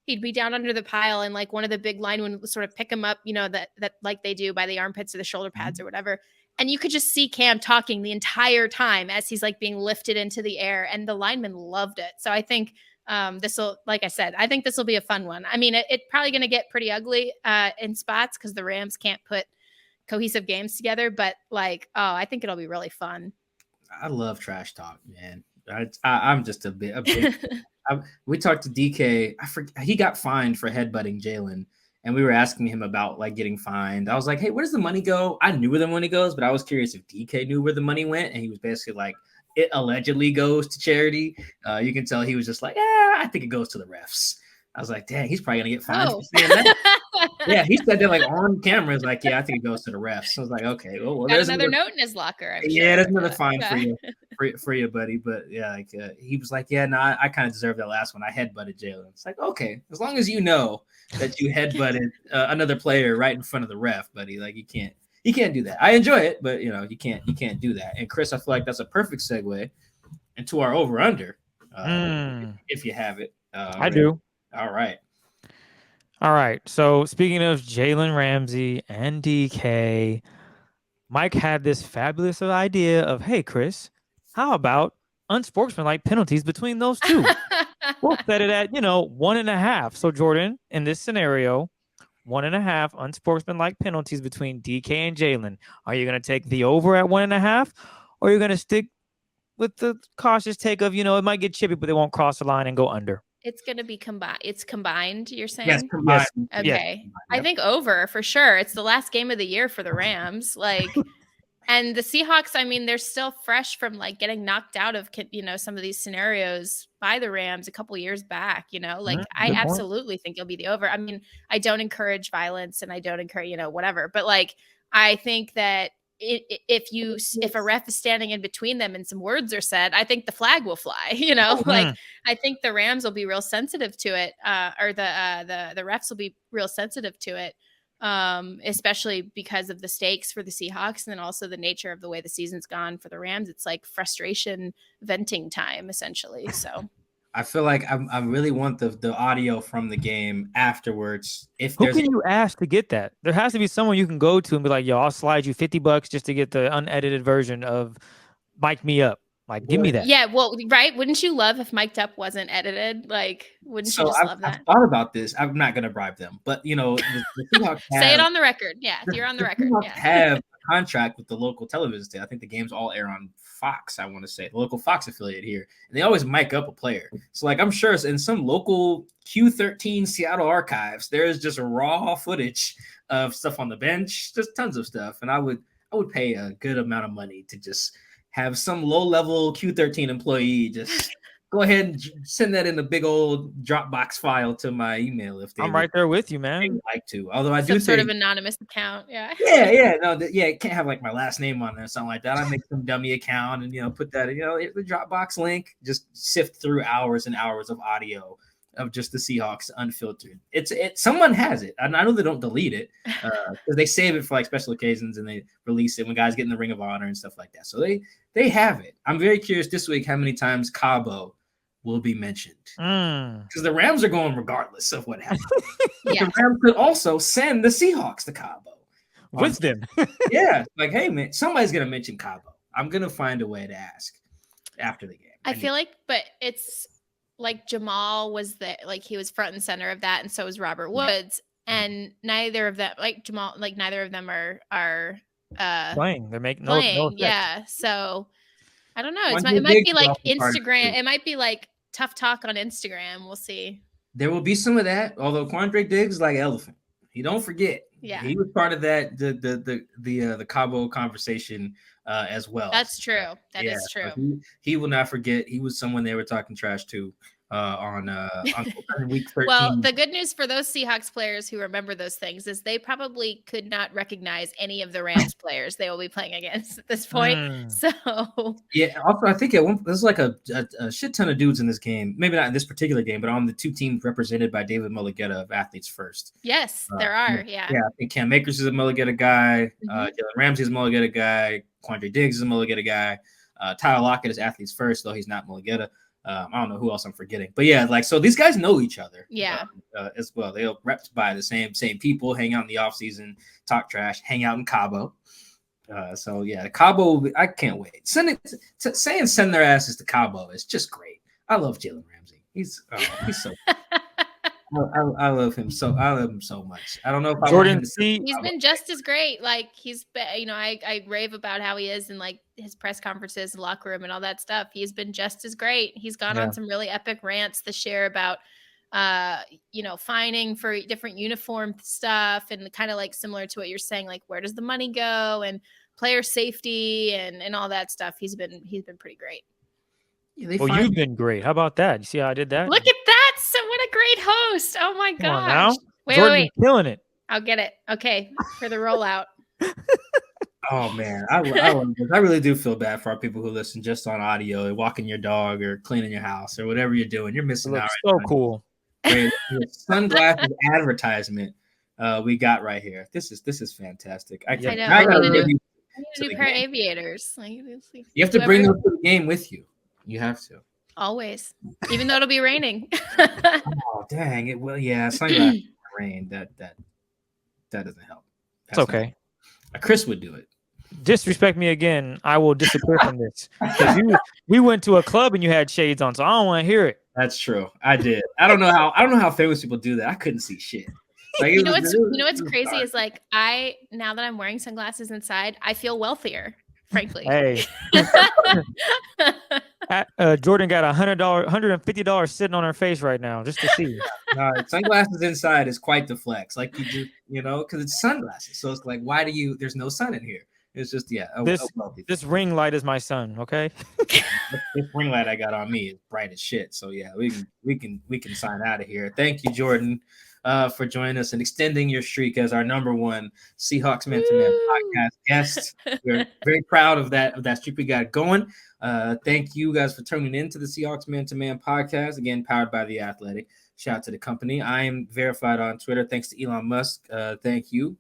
he'd be down under the pile and like one of the big linemen would sort of pick him up, that like they do by the armpits or the shoulder pads or whatever. And you could just see Cam talking the entire time as he's like being lifted into the air, and the linemen loved it. So I think this will, like I said, I think this will be a fun one. I mean, it's probably going to get pretty ugly in spots because the Rams can't put cohesive games together, but like, I think it'll be really fun. I love trash talk, man. I'm just a big we talked to DK. He got fined for headbutting Jalen, and we were asking him about like getting fined. I was like, "Hey, where does the money go?" I knew where the money goes, but I was curious if DK knew where the money went, and he was basically like, it allegedly goes to charity. You can tell he was just like, yeah, I think it goes to the refs. I was like, dang, he's probably gonna get fined for saying that. Yeah, he said that like on camera. Is like, yeah, I think it goes to the refs. So I was like, okay, well, Got there's another note in his locker. I'm sure. there's another fine Yeah. for you, buddy. But yeah, like he was like, yeah, no, I kind of deserve that last one. I headbutted Jalen. It's like, okay, as long as you know that you headbutted another player right in front of the ref, buddy. Like you can't do that. I enjoy it, but you can't do that. And Chris, I feel like that's a perfect segue into our over under. If you have it, I do. All right. All right. So speaking of Jalen Ramsey and DK, Mike had this fabulous idea of, hey, Chris, how about unsportsmanlike penalties between those two? We'll set it at, 1.5. So Jourdan, in this scenario, 1.5 unsportsmanlike penalties between DK and Jalen. Are you going to take the over at 1.5, or are you going to stick with the cautious take of, it might get chippy, but they won't cross the line and go under? It's going to be combined. It's combined, you're saying? Yes, combined. Okay. Yes. I think over for sure. It's the last game of the year for the Rams. And the Seahawks, I mean, they're still fresh from like getting knocked out of, some of these scenarios by the Rams a couple years back, I absolutely think it'll be the over. I mean, I don't encourage violence and I don't encourage, whatever, but I think that if a ref is standing in between them and some words are said, I think the flag will fly, I think the Rams will be real sensitive to it, or the refs will be real sensitive to it, especially because of the stakes for the Seahawks and then also the nature of the way the season's gone for the Rams. It's like frustration venting time essentially. So I feel like I really want the audio from the game afterwards. Who can you ask to get that? There has to be someone you can go to and be like, yo, I'll slide you $50 just to get the unedited version of Mic Me Up. Like, give me that. Yeah, well, right. Wouldn't you love if Mic'd Up wasn't edited? Like, wouldn't you just love that? I've thought about this. I'm not going to bribe them, but the Seahawks say it on the record. Yeah, you're on the record. Yeah. Have a contract with the local television station. I think the games all air on Fox. I want to say the local Fox affiliate here, and they always mic up a player. So, I'm sure it's in some local Q13 Seattle archives, there is just raw footage of stuff on the bench, just tons of stuff, and I would pay a good amount of money to just have some low-level Q13 employee just go ahead and send that in a big old Dropbox file to my email if I'm right there with you, man. Like to, although I some do sort of anonymous account, yeah. It can't have like my last name on there or something like that. I make some dummy account and put that the Dropbox link. Just sift through hours and hours of audio of just the Seahawks unfiltered. Someone has it. I know they don't delete it because they save it for like special occasions and they release it when guys get in the Ring of Honor and stuff like that. So they have it. I'm very curious this week how many times Cabo will be mentioned because the Rams are going regardless of what happens. The Rams could also send the Seahawks to Cabo with them. Yeah, like, hey man, somebody's gonna mention Cabo. I'm gonna find a way to ask after the game. I feel like, but it's like Jamal was he was front and center of that, and so was Robert Woods, and neither of them, neither of them are playing. They're making playing. No yeah, so I don't know. It might be like Instagram. It might be like tough talk on Instagram. We'll see. There will be some of that. Although Quandre Diggs is like elephant. He don't forget. Yeah, he was part of that the Cabo conversation as well. That's true. That is true. So he will not forget. He was someone they were talking trash to on week 13. Well, the good news for those Seahawks players who remember those things is they probably could not recognize any of the Rams players they will be playing against at this point. So yeah. Also, I think there's like a shit ton of dudes in this game. Maybe not in this particular game, but on the two teams represented by David Mulligetta of Athletes First. Yes, there are. Yeah. I think Cam Akers is a Mulligetta guy. Jalen Ramsey is a Mulligetta guy. Quandre Diggs is a Mulligetta guy. Tyler Lockett is Athletes First, though he's not Mulligetta. I don't know who else I'm forgetting, but yeah, so these guys know each other, as well. They'll repped by the same people, hang out in the offseason, talk trash, hang out in Cabo. So yeah, Cabo, I can't wait. Send their asses to Cabo is just great. I love Jalen Ramsey. He's so. I love him so. I love him so much. I don't know if Jourdan, he's been just as great. Like he's been, I rave about how he is in like his press conferences, locker room, and all that stuff. He's been just as great. He's gone on some really epic rants this year about, fining for different uniform stuff and kind of like similar to what you're saying, like where does the money go and player safety and all that stuff. He's been pretty great. Yeah, Well, you've been great. How about that? You see how I did that? Look at that! So what a great host! Oh my Come on now. gosh! Jourdan's killing it. I'll get it. Okay, for the rollout. Oh man, I love this. I really do feel bad for our people who listen just on audio and walking your dog or cleaning your house or whatever you're doing. You're It missing out. looks Right so now. cool. The sunglasses advertisement we got right here. This is fantastic. I know. I gotta I need give you a new pair of aviators. Like, you have to bring those to the game with you. You have to. Always, even though it'll be raining. Oh dang it! Well, yeah, sunglasses in the rain. That doesn't help. It's okay. Chris would do it. Disrespect me again, I will disappear from this. Because we went to a club and you had shades on, so I don't want to hear it. That's true. I did. I don't know how famous people do that. I couldn't see shit. Like, You know what's crazy is like now that I'm wearing sunglasses inside, I feel wealthier. Frankly. Hey, Jourdan got $150 sitting on her face right now just to see. Sunglasses inside is quite the flex. Like because it's sunglasses. So it's like, why there's no sun in here? It's just This ring light is my sun. Okay. This ring light I got on me is bright as shit. So yeah, we can sign out of here. Thank you, Jourdan, for joining us and extending your streak as our number one Seahawks Man to Man podcast guest. We're very proud of that streak we got going. Thank you guys for tuning in to the Seahawks Man to Man podcast. Again, powered by The Athletic. Shout out to the company. I am verified on Twitter. Thanks to Elon Musk. Thank you.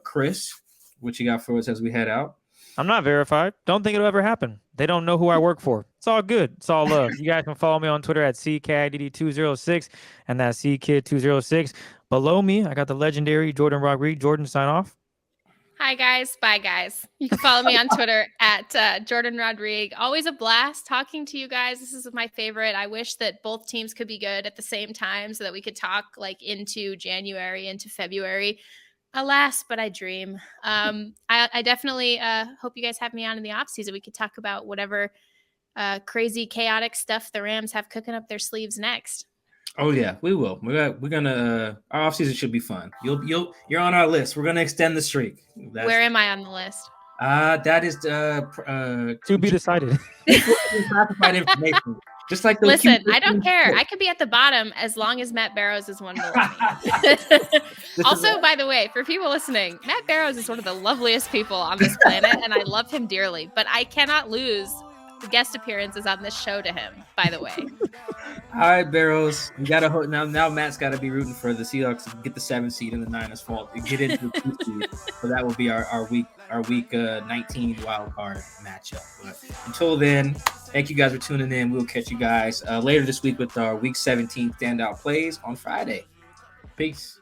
Chris, what you got for us as we head out? I'm not verified. Don't think it'll ever happen. They don't know who I work for. It's all good. It's all love. You guys can follow me on Twitter at CCADD206 and that's CKid206. Below me, I got the legendary Jourdan Rodrigue. Jourdan, sign off. Hi, guys. Bye, guys. You can follow me on Twitter at Jourdan Rodrigue. Always a blast talking to you guys. This is my favorite. I wish that both teams could be good at the same time so that we could talk like into January, into February. Alas, but I dream. I definitely hope you guys have me on in the offseason. We could talk about whatever crazy, chaotic stuff the Rams have cooking up their sleeves next. Oh yeah, we will. We're gonna our offseason should be fun. You're on our list. We're gonna extend the streak. Where am I on the list? That is to be decided. Classified information. Just like listen, I don't care. I could be at the bottom as long as Matt Barrows is one below me. Also, by the way, for people listening, Matt Barrows is one of the loveliest people on this planet, and I love him dearly. But I cannot lose the guest appearances on this show to him, by the way. All right, Barrows. You gotta hope now Matt's gotta be rooting for the Seahawks to get the 7th seed in the Niners fault and get into the 2 seed. So that will be our week 19 wild card matchup. But until then, thank you guys for tuning in. We'll catch you guys later this week with our week 17 standout plays on Friday. Peace.